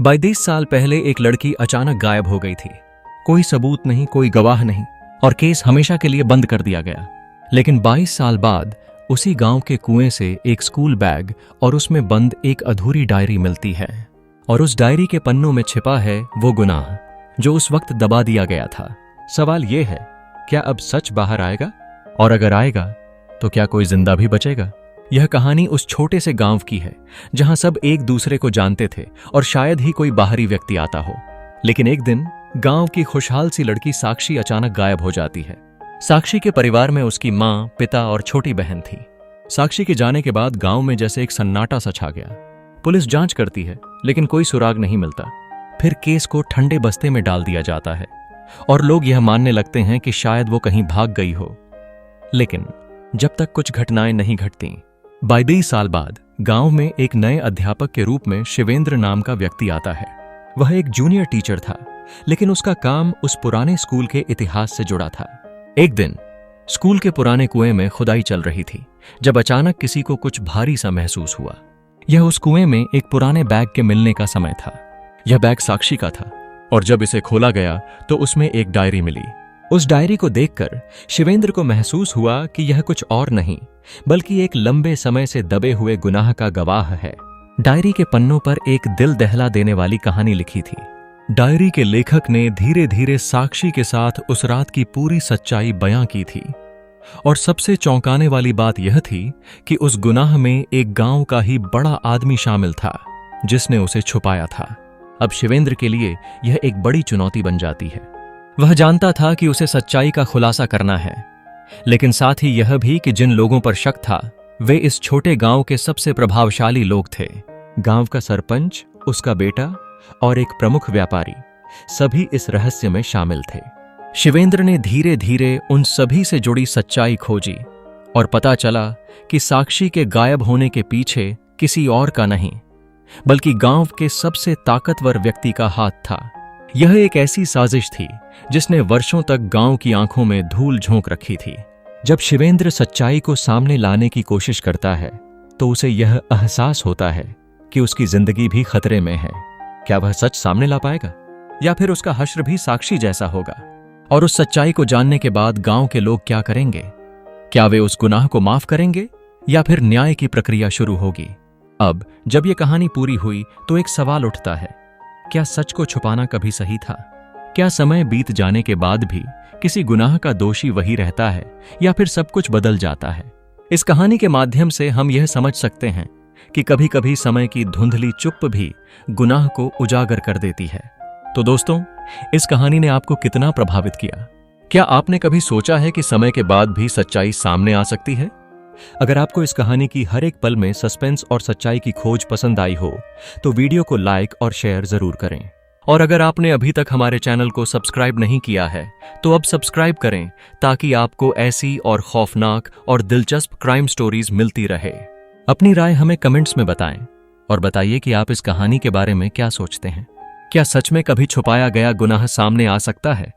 22 साल पहले एक लड़की अचानक गायब हो गई थी। कोई सबूत नहीं, कोई गवाह नहीं, और केस हमेशा के लिए बंद कर दिया गया। लेकिन 22 साल बाद उसी गांव के कुएं से एक स्कूल बैग और उसमें बंद एक अधूरी डायरी मिलती है। और उस डायरी के पन्नों में छिपा है वो गुनाह जो उस वक्त दबा दिया गया था। सवाल ये है, क्या अब सच बाहर आएगा? और अगर आएगा तो क्या कोई जिंदा भी बचेगा? यह कहानी उस छोटे से गांव की है जहां सब एक दूसरे को जानते थे और शायद ही कोई बाहरी व्यक्ति आता हो। लेकिन एक दिन गांव की खुशहाल सी लड़की साक्षी अचानक गायब हो जाती है। साक्षी के परिवार में उसकी मां, पिता और छोटी बहन थी। साक्षी के जाने के बाद गांव में जैसे एक सन्नाटा सा छा गया। पुलिस जांच करती है लेकिन कोई सुराग नहीं मिलता। फिर केस को ठंडे बस्ते में डाल दिया जाता है और लोग यह मानने लगते हैं कि शायद वो कहीं भाग गई हो। लेकिन जब तक कुछ घटनाएं नहीं घटती, 22 साल बाद गांव में एक नए अध्यापक के रूप में शिवेंद्र नाम का व्यक्ति आता है। वह एक जूनियर टीचर था, लेकिन उसका काम उस पुराने स्कूल के इतिहास से जुड़ा था। एक दिन स्कूल के पुराने कुएं में खुदाई चल रही थी जब अचानक किसी को कुछ भारी सा महसूस हुआ। यह उस कुएं में एक पुराने बैग के मिलने का समय था। यह बैग साक्षी का था और जब इसे खोला गया तो उसमें एक डायरी मिली। उस डायरी को देखकर शिवेंद्र को महसूस हुआ कि यह कुछ और नहीं बल्कि एक लंबे समय से दबे हुए गुनाह का गवाह है। डायरी के पन्नों पर एक दिल दहला देने वाली कहानी लिखी थी। डायरी के लेखक ने धीरे धीरे साक्षी के साथ उस रात की पूरी सच्चाई बयां की थी। और सबसे चौंकाने वाली बात यह थी कि उस गुनाह में एक गांव का ही बड़ा आदमी शामिल था जिसने उसे छुपाया था। अब शिवेंद्र के लिए यह एक बड़ी चुनौती बन जाती है। वह जानता था कि उसे सच्चाई का खुलासा करना है, लेकिन साथ ही यह भी कि जिन लोगों पर शक था वे इस छोटे गांव के सबसे प्रभावशाली लोग थे। गांव का सरपंच, उसका बेटा और एक प्रमुख व्यापारी, सभी इस रहस्य में शामिल थे। शिवेंद्र ने धीरे धीरे उन सभी से जुड़ी सच्चाई खोजी और पता चला कि साक्षी के गायब होने के पीछे किसी और का नहीं बल्कि गांव के सबसे ताकतवर व्यक्ति का हाथ था। यह एक ऐसी साजिश थी जिसने वर्षों तक गांव की आंखों में धूल झोंक रखी थी। जब शिवेंद्र सच्चाई को सामने लाने की कोशिश करता है तो उसे यह एहसास होता है कि उसकी जिंदगी भी खतरे में है। क्या वह सच सामने ला पाएगा या फिर उसका हश्र भी साक्षी जैसा होगा? और उस सच्चाई को जानने के बाद गांव के लोग क्या करेंगे? क्या वे उस गुनाह को माफ करेंगे या फिर न्याय की प्रक्रिया शुरू होगी? अब जब यह कहानी पूरी हुई तो एक सवाल उठता है, क्या सच को छुपाना कभी सही था? क्या समय बीत जाने के बाद भी किसी गुनाह का दोषी वही रहता है या फिर सब कुछ बदल जाता है? इस कहानी के माध्यम से हम यह समझ सकते हैं कि कभी कभी समय की धुंधली चुप्प भी गुनाह को उजागर कर देती है। तो दोस्तों, इस कहानी ने आपको कितना प्रभावित किया? क्या आपने कभी सोचा है कि समय के बाद भी सच्चाई सामने आ सकती है? अगर आपको इस कहानी की हर एक पल में सस्पेंस और सच्चाई की खोज पसंद आई हो तो वीडियो को लाइक और शेयर जरूर करें। और अगर आपने अभी तक हमारे चैनल को सब्सक्राइब नहीं किया है तो अब सब्सक्राइब करें ताकि आपको ऐसी और खौफनाक और दिलचस्प क्राइम स्टोरीज मिलती रहे। अपनी राय हमें कमेंट्स में बताएं और बताइए कि आप इस कहानी के बारे में क्या सोचते हैं। क्या सच में कभी छुपाया गया गुनाह सामने आ सकता है?